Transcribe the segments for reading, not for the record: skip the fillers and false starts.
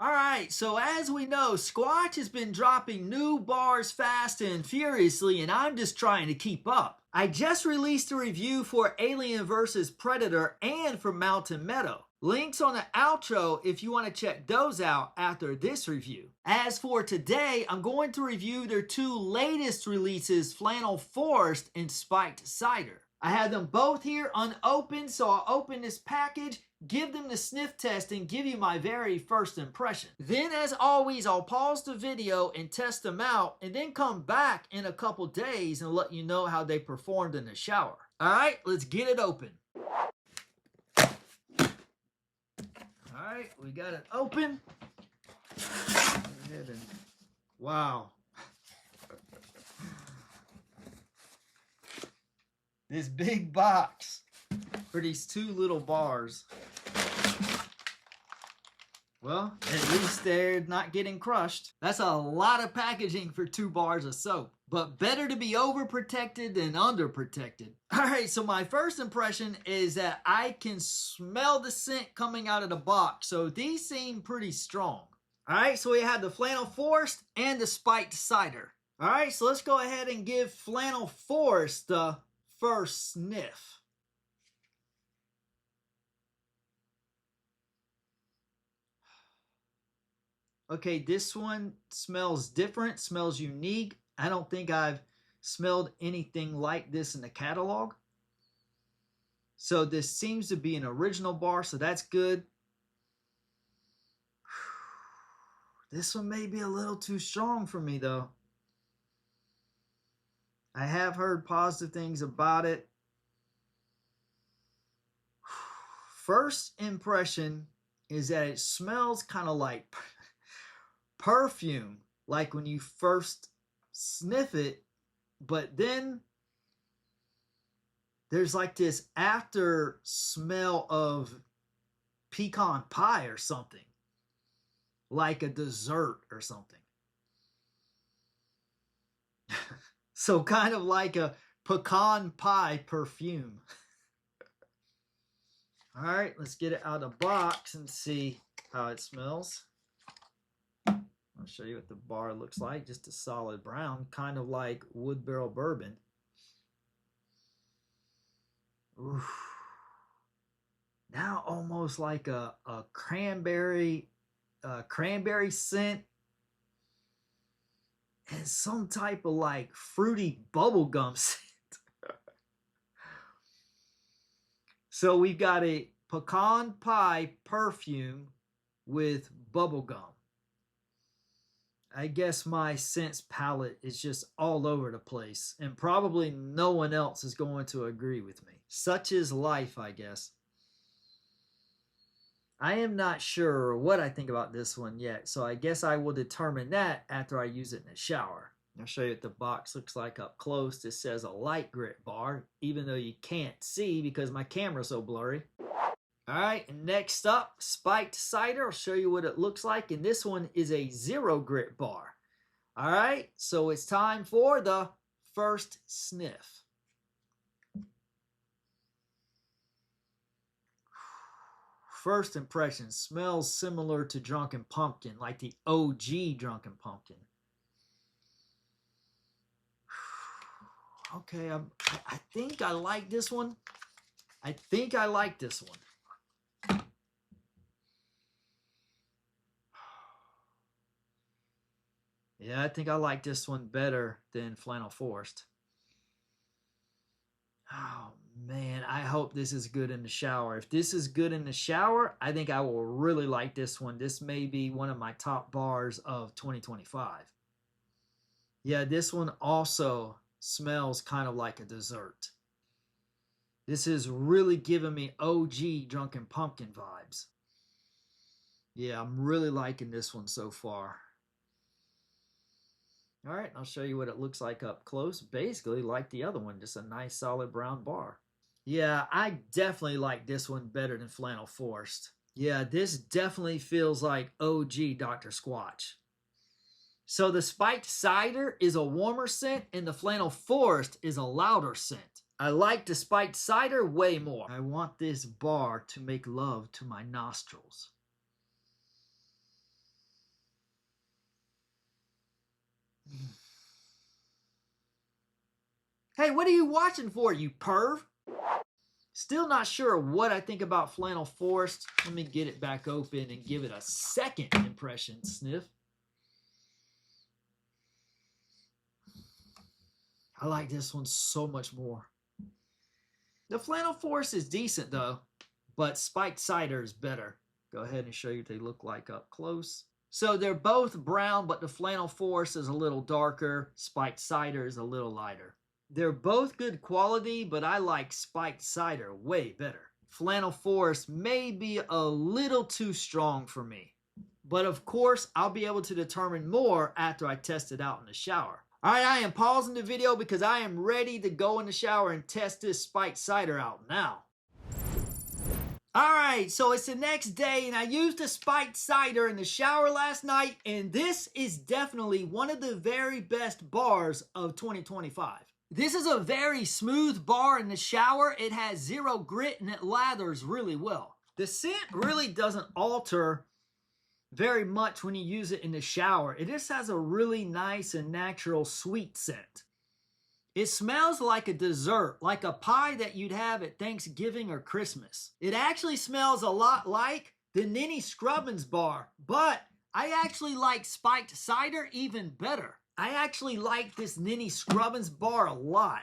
Alright, so as we know, Squatch has been dropping new bars fast and furiously, and I'm just trying to keep up. I just released a review for Alien vs. Predator and for Mountain Meadow. Links on the outro if you want to check those out after this review. As for today, I'm going to review their two latest releases, Flannel Forest and Spiked Cider. I have them both here unopened, so I'll open this package, give them the sniff test, and give you my very first impression. Then, as always, I'll pause the video and test them out, and then come back in a couple days and let you know how they performed in the shower. Alright, let's get it open. Alright, we got it open. Go ahead and... Wow. This big box for these two little bars. Well, at least they're not getting crushed. That's a lot of packaging for 2 bars of soap. But better to be overprotected than underprotected. Alright, so my first impression is that I can smell the scent coming out of the box. So these seem pretty strong. Alright, so we have the Flannel Forest and the Spiked Cider. Alright, so let's go ahead and give Flannel Forest the first sniff. Okay, this one smells different, smells unique. I don't think I've smelled anything like this in the catalog. So this seems to be an original bar, so that's good. This one may be a little too strong for me though. I have heard positive things about it. First impression is that it smells kind of like perfume, like when you first sniff it, but then there's like this after smell of pecan pie or something, like a dessert or something. So kind of like a pecan pie perfume. All right, let's get it out of the box and see how it smells. I'll show you what the bar looks like. Just a solid brown, kind of like wood barrel bourbon. Oof. Now almost like a cranberry scent. And some type of like fruity bubblegum scent. So we've got a pecan pie perfume with bubblegum. I guess my scent palette is just all over the place, and probably no one else is going to agree with me. Such is life, I guess. I am not sure what I think about this one yet, so I guess I will determine that after I use it in the shower. I'll show you what the box looks like up close. This says a light grit bar, even though you can't see because my camera's so blurry. Alright, next up, Spiked Cider. I'll show you what it looks like, and this one is a 0 grit bar. Alright, so it's time for the first sniff. First impression, smells similar to Drunken Pumpkin, like the OG Drunken Pumpkin. Okay, I think I like this one. I think I like this one. Yeah, I think I like this one better than Flannel Forest. Oh man, I hope this is good in the shower. If this is good in the shower, I think I will really like this one. This may be one of my top bars of 2025. Yeah, this one also smells kind of like a dessert. This is really giving me OG Drunken Pumpkin vibes. Yeah, I'm really liking this one so far. All right, I'll show you what it looks like up close. Basically like the other one, just a nice solid brown bar. Yeah, I definitely like this one better than Flannel Forest. Yeah, this definitely feels like OG Dr. Squatch. So the Spiked Cider is a warmer scent and the Flannel Forest is a louder scent. I like the Spiked Cider way more. I want this bar to make love to my nostrils. Hey, what are you watching for, you perv? Still not sure what I think about Flannel Forest. Let me get it back open and give it a second impression sniff. I like this one so much more. The Flannel Forest is decent though, but Spiked Cider is better. Go ahead and show you what they look like up close. So they're both brown, but the Flannel Forest is a little darker. Spiked Cider is a little lighter. They're both good quality, but I like Spiked Cider way better. Flannel Forest may be a little too strong for me. But of course, I'll be able to determine more after I test it out in the shower. Alright, I am pausing the video because I am ready to go in the shower and test this Spiked Cider out now. Alright, so it's the next day and I used the Spiked Cider in the shower last night, and this is definitely one of the very best bars of 2025. This is a very smooth bar in the shower. It has zero grit and it lathers really well. The scent really doesn't alter very much when you use it in the shower. It just has a really nice and natural sweet scent. It smells like a dessert, like a pie that you'd have at Thanksgiving or Christmas. It actually smells a lot like the Ninny Scrubbins bar, but I actually like Spiked Cider even better. I actually like this Ninny Scrubbins bar a lot.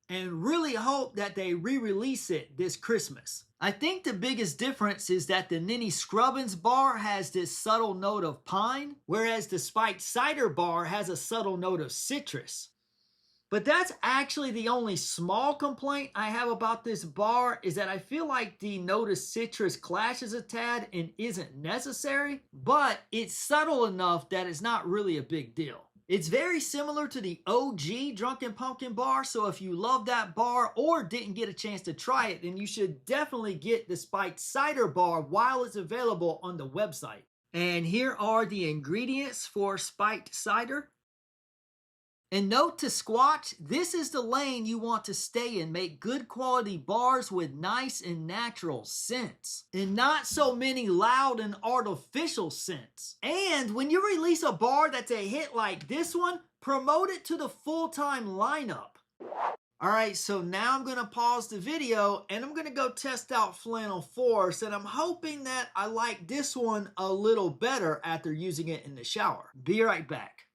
And really hope that they re-release it this Christmas. I think the biggest difference is that the Ninny Scrubbins bar has this subtle note of pine, whereas the Spiked Cider bar has a subtle note of citrus. But that's actually the only small complaint I have about this bar, is that I feel like the note of citrus clashes a tad and isn't necessary, but it's subtle enough that it's not really a big deal. It's very similar to the OG Drunken Pumpkin bar, so if you love that bar or didn't get a chance to try it, then you should definitely get the Spiked Cider bar while it's available on the website. And here are the ingredients for Spiked Cider. And note to Squatch, this is the lane you want to stay in. Make good quality bars with nice and natural scents. And not so many loud and artificial scents. And when you release a bar that's a hit like this one, promote it to the full-time lineup. Alright, so now I'm going to pause the video and I'm going to go test out Flannel Forest, and I'm hoping that I like this one a little better after using it in the shower. Be right back.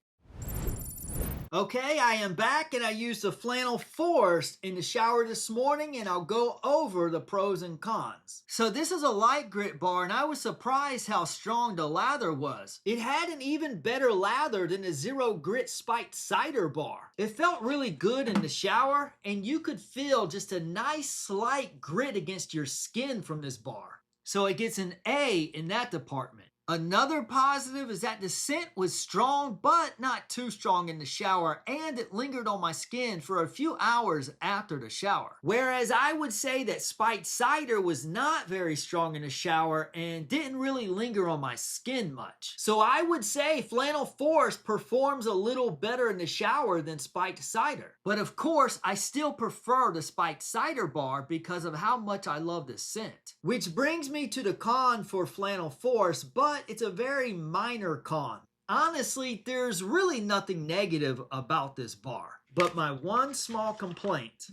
Okay, I am back and I used the Flannel Forest in the shower this morning, and I'll go over the pros and cons. So this is a light grit bar and I was surprised how strong the lather was. It had an even better lather than the zero grit Spiked Cider bar. It felt really good in the shower and you could feel just a nice slight grit against your skin from this bar. So it gets an A in that department. Another positive is that the scent was strong, but not too strong in the shower, and it lingered on my skin for a few hours after the shower. Whereas I would say that Spiked Cider was not very strong in the shower and didn't really linger on my skin much. So I would say Flannel Forest performs a little better in the shower than Spiked Cider. But of course, I still prefer the Spiked Cider bar because of how much I love the scent. Which brings me to the con for Flannel Forest, but it's a very minor con. Honestly, there's really nothing negative about this bar. But my one small complaint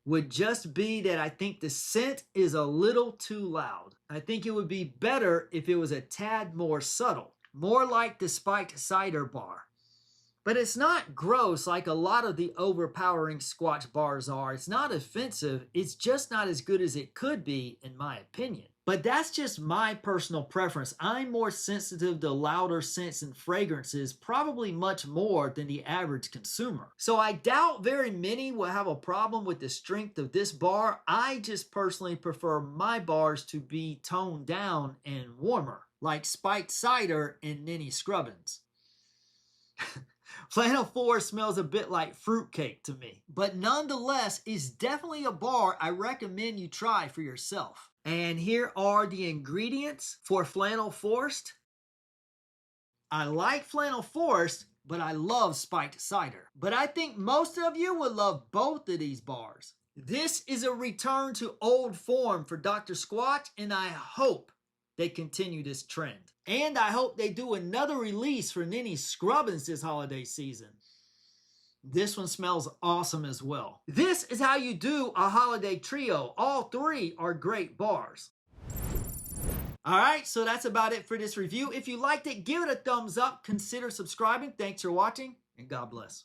would just be that I think the scent is a little too loud. I think it would be better if it was a tad more subtle. More like the Spiked Cider bar. But it's not gross like a lot of the overpowering Squatch bars are. It's not offensive. It's just not as good as it could be, in my opinion. But that's just my personal preference. I'm more sensitive to louder scents and fragrances, probably much more than the average consumer. So I doubt very many will have a problem with the strength of this bar. I just personally prefer my bars to be toned down and warmer, like Spiked Cider and Ninny Scrubbins. Flannel Forest smells a bit like fruitcake to me, but nonetheless is definitely a bar I recommend you try for yourself. And here are the ingredients for Flannel Forest. I like Flannel Forest, but I love Spiked Cider. But I think most of you would love both of these bars. This is a return to old form for Dr. Squatch, and I hope they continue this trend. And I hope they do another release for Ninny Scrubbins this holiday season. This one smells awesome as well. This is how you do a holiday trio. All three are great bars. Alright, so that's about it for this review. If you liked it, give it a thumbs up. Consider subscribing. Thanks for watching, and God bless.